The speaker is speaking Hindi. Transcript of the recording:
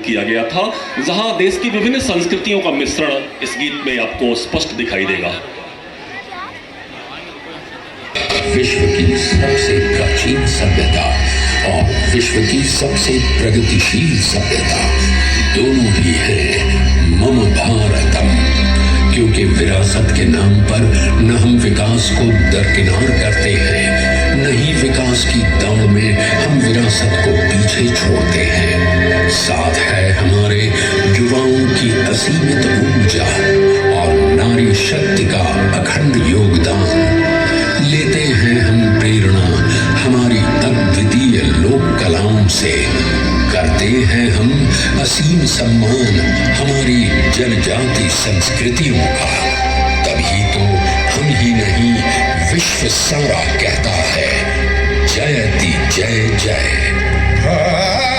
किया गया था, जहां देश की विभिन्न संस्कृतियों का मिश्रण इस गीत में आपको स्पष्ट दिखाई देगा। विश्व की सबसे प्राचीन सभ्यता और विश्व की सबसे प्रगतिशील सभ्यता दोनों ही है मम भारतम, क्योंकि विरासत के नाम पर न हम विकास को दरकिनार करते हैं, न ही विकास की दौड़ में हम विरासत को पीछे छोड़ते हैं। साथ है हमारे युवाओं की असीमित ऊर्जा और नारी शक्ति का अखंड योगदान। लेते हैं हम प्रेरणा हमारी अद्वितीय लोक कलाओं से, करते हैं हम असीम सम्मान हमारी जनजाति संस्कृतियों का। तभी तो हम ही नहीं विश्व सारा कहता है जयति जय जय।